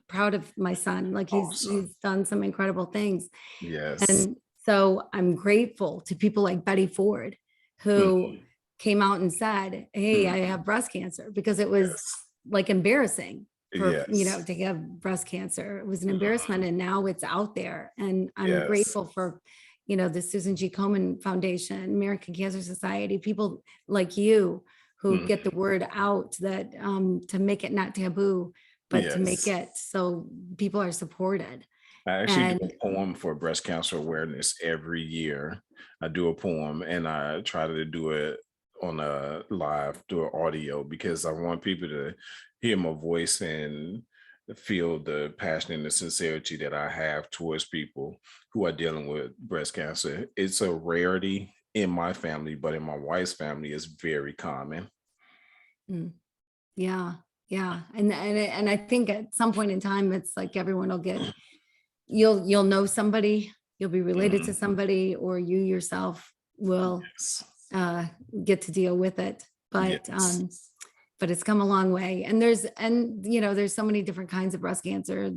proud of my son. Like Awesome. he's done some incredible things. Yes. And so I'm grateful to people like Betty Ford, who Mhm. came out and said, "Hey, I Mhm. have breast cancer," because it was Yes. like embarrassing for, Yes. to have breast cancer. It was an embarrassment, Mhm. and now it's out there. And I'm Yes. grateful for, the Susan G. Komen Foundation, American Cancer Society, people like you who get the Mhm. word out, that to make it not taboo, but to make Yes. it so people are supported. I actually do And a poem for breast cancer awareness every year. I do a poem and I try to do it on a live, do an audio, because I want people to hear my voice and feel the passion and the sincerity that I have towards people who are dealing with breast cancer. It's a rarity in my family, but in my wife's family, it's very common. mm, yeah, yeah. And I think at some point in time, it's like everyone will get, you'll know somebody, you'll be related to Mhm. somebody, or you yourself will Yes. uh, get to deal with it. Yes. But it's come a long way. And there's so many different kinds of breast cancer.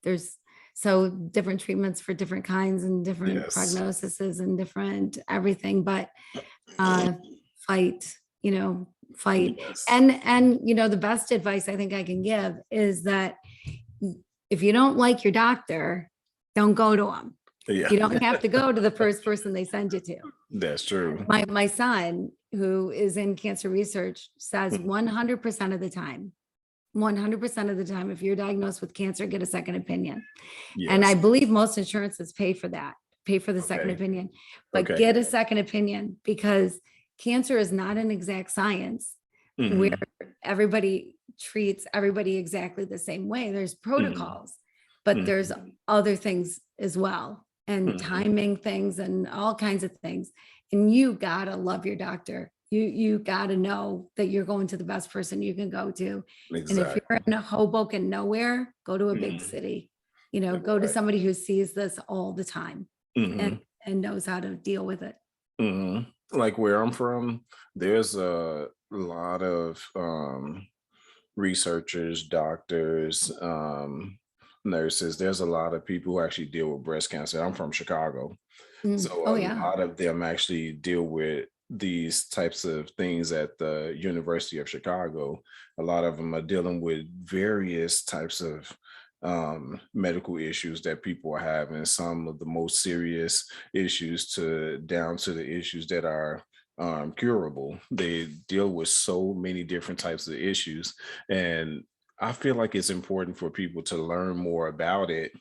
There's so different treatments for different kinds and different Yes. prognoses and different everything. But uh, fight, fight. Yes. And the best advice I think I can give is that if you don't like your doctor, don't go to them. Yeah. You don't have to go to the first person they send you to. That's true. My son, who is in cancer research, says Mhm. 100% of the time, 100% of the time, if you're diagnosed with cancer, get a second opinion. And I Yes. believe most insurances pay for that, pay for the second Okay. opinion, but Okay. get a second opinion, because cancer is not an exact science where Mhm. everybody treats everybody exactly the same way. There's Mhm. protocols, but there's Mhm. other things as well, and Mhm. timing things and all kinds of things. And you gotta love your doctor. You gotta know that you're going to the best person you can go to. And if you're Exactly. in a Hoboken nowhere, go to a big Mhm. city. Go to Right. somebody who sees this all the time and Mhm. and knows how to deal with it. Mhm. Like where I'm from, there's a lot of researchers, doctors, nurses. There's a lot of people who actually deal with breast cancer. I'm from Chicago. Mm. So Oh a yeah. lot of them actually deal with these types of things at the University of Chicago, a lot of them are dealing with various types of medical issues that people are having, some of the most serious issues to down to the issues that are curable. They deal with so many different types of issues. And I feel like it's important for people to learn more about it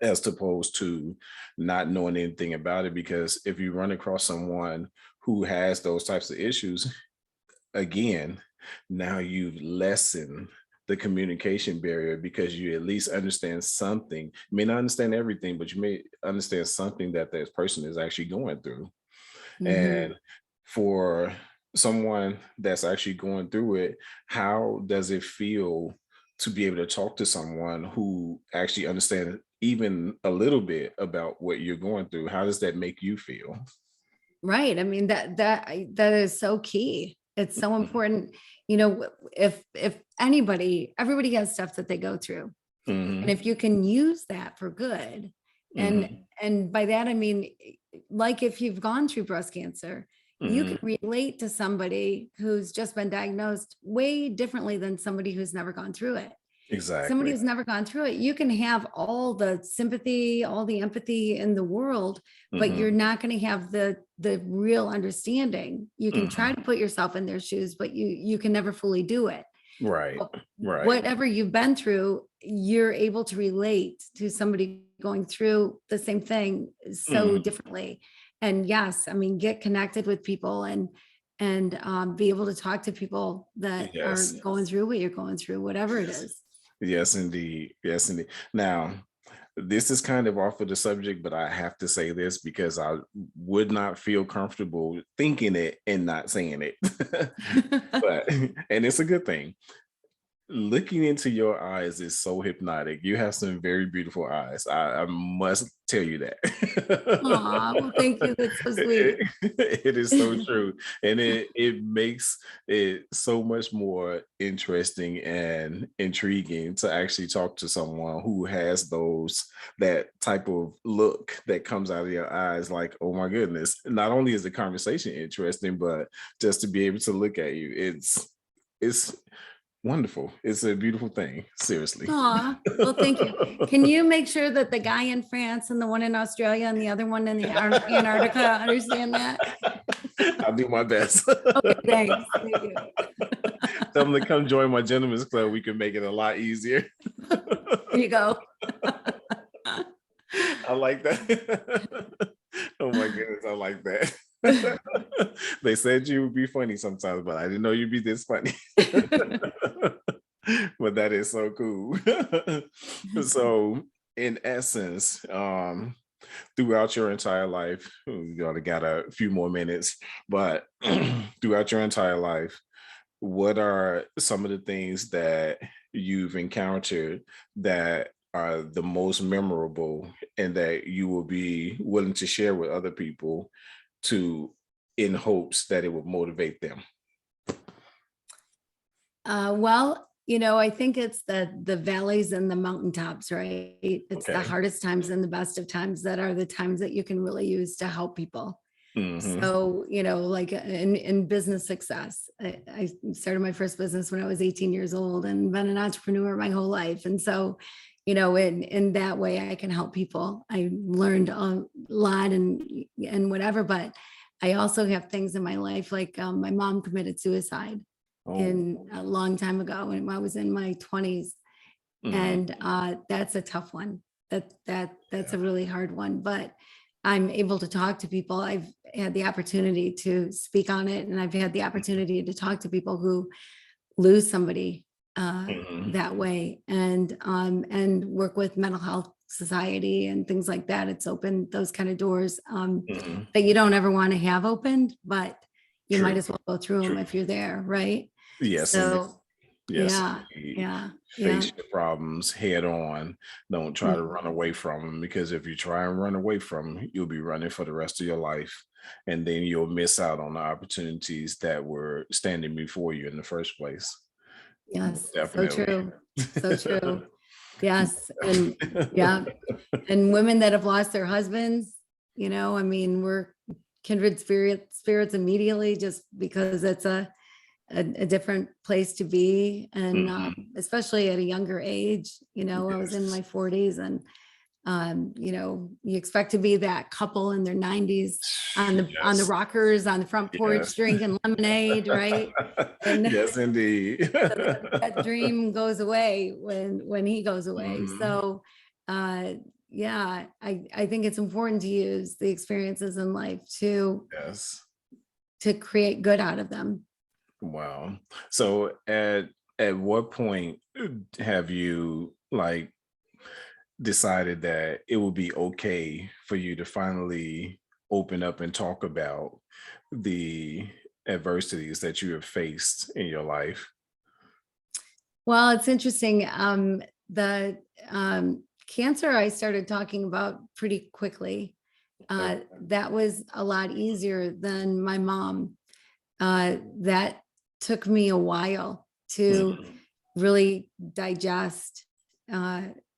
as opposed to not knowing anything about it. Because if you run across someone who has those types of issues, again, now you've lessened the communication barrier because you at least understand something. You may not understand everything, but you may understand something that this person is actually going through. Mhm. And for someone that's actually going through it, how does it feel to be able to talk to someone who actually understands even a little bit about what you're going through? How does that make you feel? Right. I mean, that is so key. It's so Mhm. important. If everybody has stuff that they go through. And Mhm. if you can use that for good, and Mhm. and by that I mean, like if you've gone through breast cancer, you Mhm. can relate to somebody who's just been diagnosed way differently than somebody who's never gone through it. Somebody Exactly. who's never gone through it, you can have all the sympathy, all the empathy in the world, but you're Mhm. not going to have the real understanding. You can try Mhm. to put yourself in their shoes, but you can never fully do it. Right. But Right. whatever you've been through, you're able to relate to somebody going through the same thing so Mhm. differently. And yes, I mean, get connected with people and be able to talk to people that are Yes. going through what you're going through, whatever it Yes. is. Yes, indeed. Yes, indeed. Now, this is kind of off of the subject, but I have to say this because I would not feel comfortable thinking it and not saying it. But, and it's a good thing. Looking into your eyes is so hypnotic. You have some very beautiful eyes. I must tell you that. Aw, well, thank you. That's so sweet. It is so true. And it makes it so much more interesting and intriguing to actually talk to someone who has that type of look that comes out of your eyes, like, oh my goodness. Not only is the conversation interesting, but just to be able to look at you, it's wonderful. It's a beautiful thing, seriously. Aw, well, thank you. Can you make sure that the guy in France and the one in Australia and the other one in the Antarctica understand that? I'll do my best. Okay, thanks. Thank you. Tell them to come join my gentleman's club. We can make it a lot easier. There you go. I like that. Oh my goodness, I like that. They said you would be funny sometimes, but I didn't know you'd be this funny. But that is so cool. So, in essence, throughout your entire life, we got a few more minutes, but throughout your entire life, what are some of the things that you've encountered that are the most memorable and that you will be willing to share with other people to in hopes that it would motivate them? Well, I think it's the valleys and the mountaintops, right? It's the Okay. hardest times and the best of times that are the times that you can really use to help people. Hmm. So, like in business success, I started my first business when I was 18 years old and been an entrepreneur my whole life. And so, in that way, I can help people. I learned a lot and whatever, but I also have things in my life like my mom committed suicide Oh. in a long time ago when I was in my 20s. Mhm. And that's a tough one. That's Yeah. a really hard one, but I'm able to talk to people. I've had the opportunity to speak on it, and I've had the opportunity to talk to people who lose somebody Mhm. that way, and work with mental health society and things like that. It's opened those kind of doors Mhm. that you don't ever want to have opened, but you might True. as well go through them True. if you're there, right? Yes, indeed. So Yes, yeah, indeed. yeah, yeah. Face your problems head on. Don't try to run Mhm. away from them, because if you try and run away from them, you'll be running for the rest of your life. And then you'll miss out on the opportunities that were standing before you in the first place. Yes, so Definitely. true. So true. Yes. And yeah. And women that have lost their husbands, I mean, we're kindred spirits immediately, just because it's a different place to be. And especially at a younger age, you know, I was in my 40s, and you know, you expect to be that couple in their 90s on the rockers on the front porch drinking lemonade, right? And yes, indeed. so that dream goes away when he goes away. So yeah, I think it's important to use the experiences in life to create good out of them. Wow. So at what point have you like decided that it would be okay for you to finally open up and talk about the adversities that you have faced in your life? Well, it's interesting. The cancer I started talking about pretty quickly. That was a lot easier than my mom. That took me a while to really digest.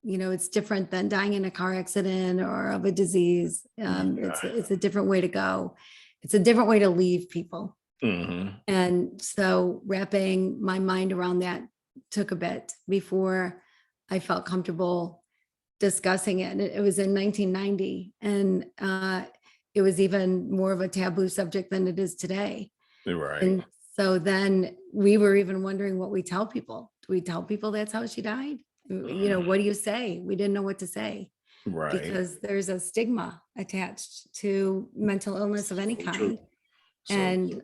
You know, it's different than dying in a car accident or of a disease. It's a different way to go. It's a different way to leave people. And so wrapping my mind around that took a bit before I felt comfortable discussing it. And it was in 1990, and it was even more of a taboo subject than it is today. Right. And so then we were even wondering what we tell people. Do we tell people that's how she died? You know, what do you say? We didn't know what to say. Right. Because there's a stigma attached to mental illness of any kind. And,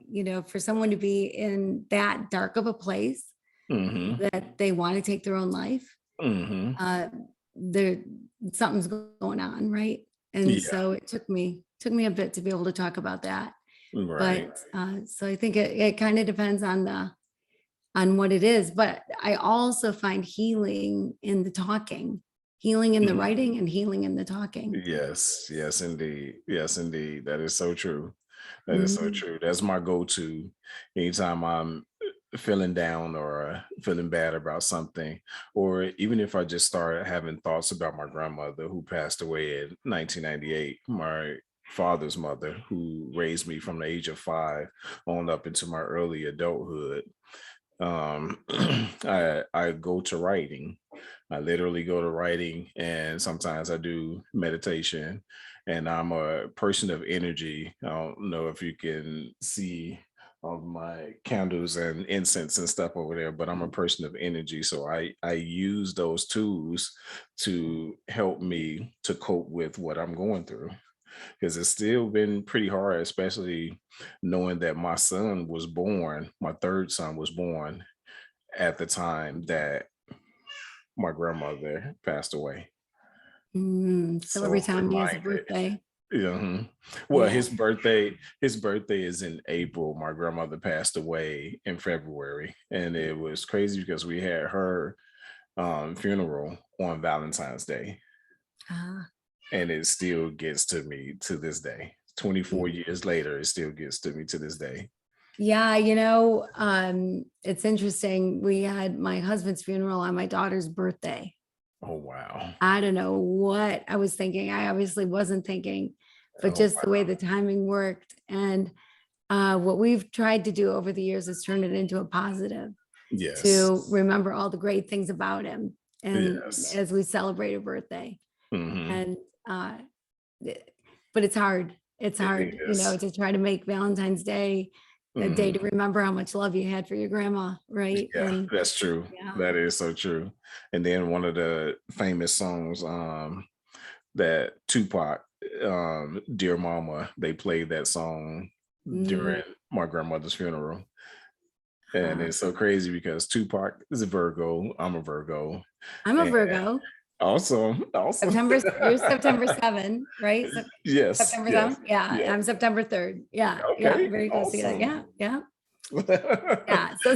you know, for someone to be in that dark of a place that they want to take their own life, there something's going on, right? And so it took me a bit to be able to talk about that. But so I think it kind of depends on what it is. But I also find healing in the talking, healing in the writing, and healing in the talking. Yes, yes, indeed. Yes, indeed. That is so true. That is so true. That's my go-to anytime I'm feeling down or feeling bad about something, or even if I just start having thoughts about my grandmother who passed away in 1998, my father's mother, who raised me from the age of 5 on up into my early adulthood. I go to writing. I literally go to writing, and sometimes I do meditation. And I'm a person of energy. I don't know if you can see all of my candles and incense and stuff over there, but I'm a person of energy. So I use those tools to help me to cope with what I'm going through, because it's still been pretty hard, especially knowing that my son was born, my third son was born at the time that my grandmother passed away. So every So time he has a reminded. birthday. Yeah. Well, Yeah. his birthday is in April. My grandmother passed away in February, and it was crazy because we had her funeral on Valentine's Day, and it still gets to me to this day. 24 years later, it still gets to me to this day. Yeah, you know, it's interesting. We had my husband's funeral on my daughter's birthday. Oh, wow. I don't know what I was thinking. I obviously wasn't thinking, but just the way the timing worked. And what we've tried to do over the years is turn it into a positive, to remember all the great things about him. And as we celebrate a birthday. And but it's hard. It's hard, you know, to try to make Valentine's Day a day to remember how much love you had for your grandma, right? Yeah, And that's true. That is so true. And then one of the famous songs that Tupac, Dear Mama, they played that song during my grandmother's funeral. And it's so crazy because Tupac is a Virgo. I'm a Virgo. I'm a Virgo. Awesome. You're September 7, right? Yes. September 7? Yeah. I'm September 3rd. Yeah. Okay, Yeah. Very close together. Yeah. Yeah. Yeah. So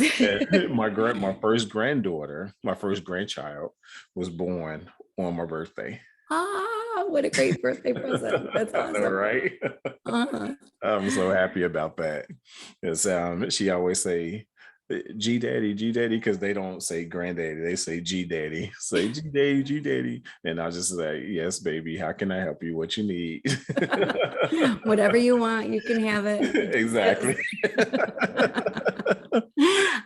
my first granddaughter, my first grandchild was born on my birthday. What a great birthday present. That's awesome. I know, right? I'm so happy about that. Because she always say, G Daddy, G Daddy, because they don't say granddaddy, they say G Daddy. Say G Daddy, G Daddy. And I just like, yes, baby, how can I help you? What you need? Whatever you want, you can have it. Exactly.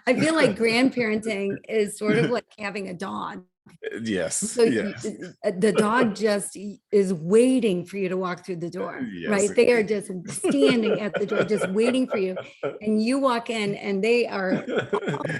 I feel like grandparenting is sort of like having a dog. Yes, So yes, the dog just is waiting for you to walk through the door, yes. right? They are just standing at the door, just waiting for you. And you walk in and they are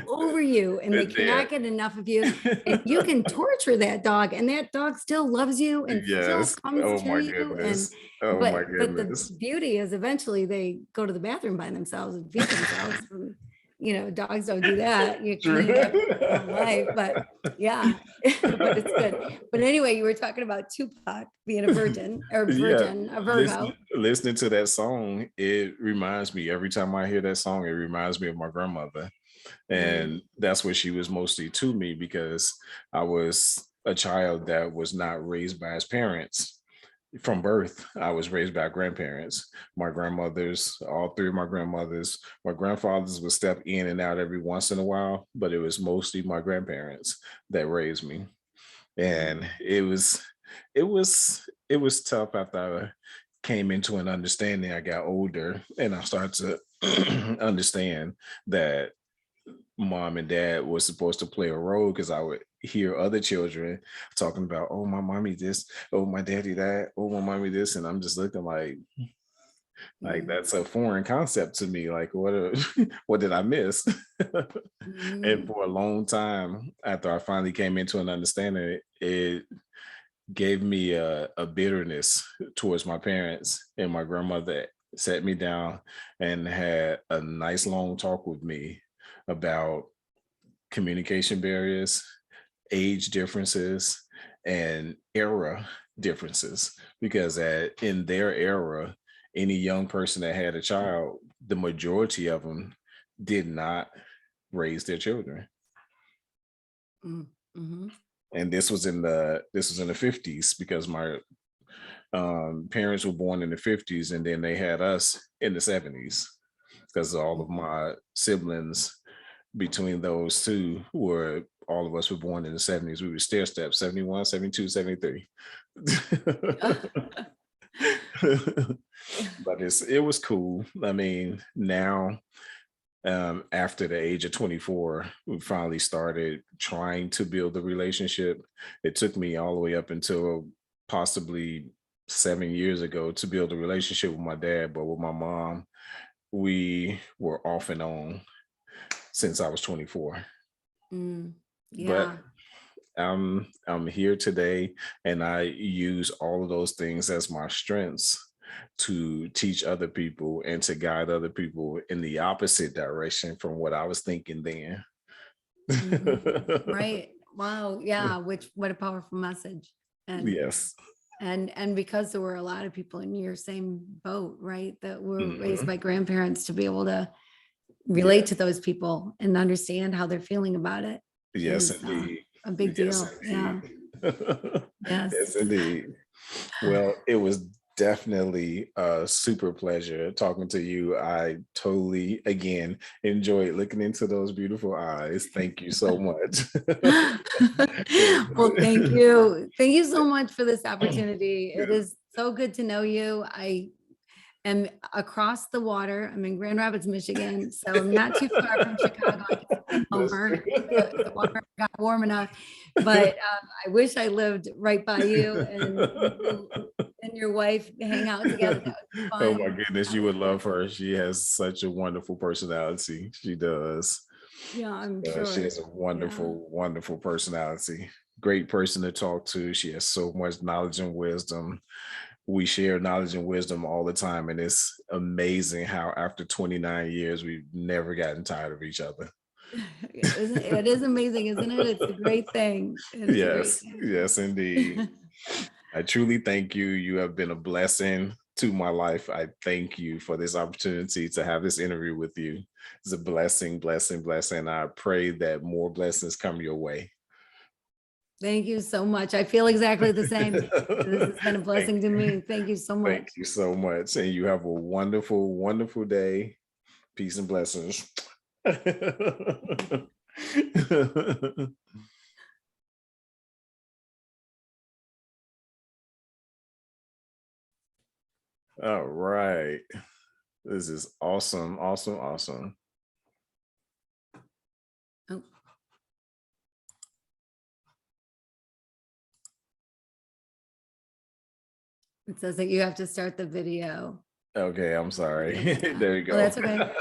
all over you and they cannot get enough of you. And you can torture that dog and that dog still loves you and still Yes. comes Oh to my you. And goodness. Oh my but the goodness. beauty is eventually they go to the bathroom by themselves and feed themselves. And, you know, dogs don't do that. You True. clean up your own life, but yeah, but it's good. But anyway, you were talking about Tupac being a virgin or Yeah, a Virgo. listening to that song, it reminds me every time I hear that song, it reminds me of my grandmother. And that's what she was mostly to me because I was a child that was not raised by his parents. From birth, I was raised by grandparents. My grandmothers, all three of my grandmothers, my grandfathers would step in and out every once in a while, but it was mostly my grandparents that raised me. And it was tough after I came into an understanding. I got older and I started to understand that mom and dad was supposed to play a role because I would hear other children talking about, oh, my mommy this, oh, my daddy that, oh, my mommy this. And I'm just looking like that's a foreign concept to me. Like, what did I miss? And for a long time, after I finally came into an understanding, it gave me a bitterness towards my parents. And my grandmother sat me down and had a nice long talk with me about communication barriers, age differences, and era differences. Because in their era, any young person that had a child, the majority of them did not raise their children. Mm-hmm. And this was in the 50s because my parents were born in the 50s and then they had us in the 70s because all of my siblings between those two all of us were born in the 70s. We were stair step 71, 72, 73. But it was cool. I mean, now after the age of 24, we finally started trying to build a relationship. It took me all the way up until possibly 7 years ago to build a relationship with my dad, but with my mom, we were off and on since I was 24. Yeah. But I'm here today and I use all of those things as my strengths to teach other people and to guide other people in the opposite direction from what I was thinking then. Right. Wow. Yeah. What a powerful message. And Yes. and because there were a lot of people in your same boat, right, that were raised Mhm. by grandparents, to be able to relate to those people and understand how they're feeling about it Yes, is indeed. a big Yes, deal. Yeah. indeed. Yes. Yes, indeed. Well, it was definitely a super pleasure talking to you. I totally, again, enjoyed looking into those beautiful eyes. Thank you so much. Well, thank you. Thank you so much for this opportunity. It is so good to know you. I am across the water. I'm in Grand Rapids, Michigan, so I'm not too far from Chicago. I can swim over if the water got warm enough. But I wish I lived right by you and you and your wife hang out together. That would be Oh fun. my goodness, you would love her. She has such a wonderful personality. She does. Yeah, I'm She sure. has a wonderful, wonderful personality. Great person to talk to. She has so much knowledge and wisdom. We share knowledge and wisdom all the time. And it's amazing how after 29 years, we've never gotten tired of each other. It is amazing, isn't it? It's a great thing. It is a great Yes, thing. yes, indeed. I truly thank you. You have been a blessing to my life. I thank you for this opportunity to have this interview with you. It's a blessing, blessing, blessing. I pray that more blessings come your way. Thank you so much. I feel exactly the same. This has been a blessing to me. Thank you so much. Thank you so much. And you have a wonderful, wonderful day. Peace and blessings. All right. This is awesome, awesome, awesome. Oh, it says that you have to start the video. Okay, I'm sorry. There you Oh, go. that's okay.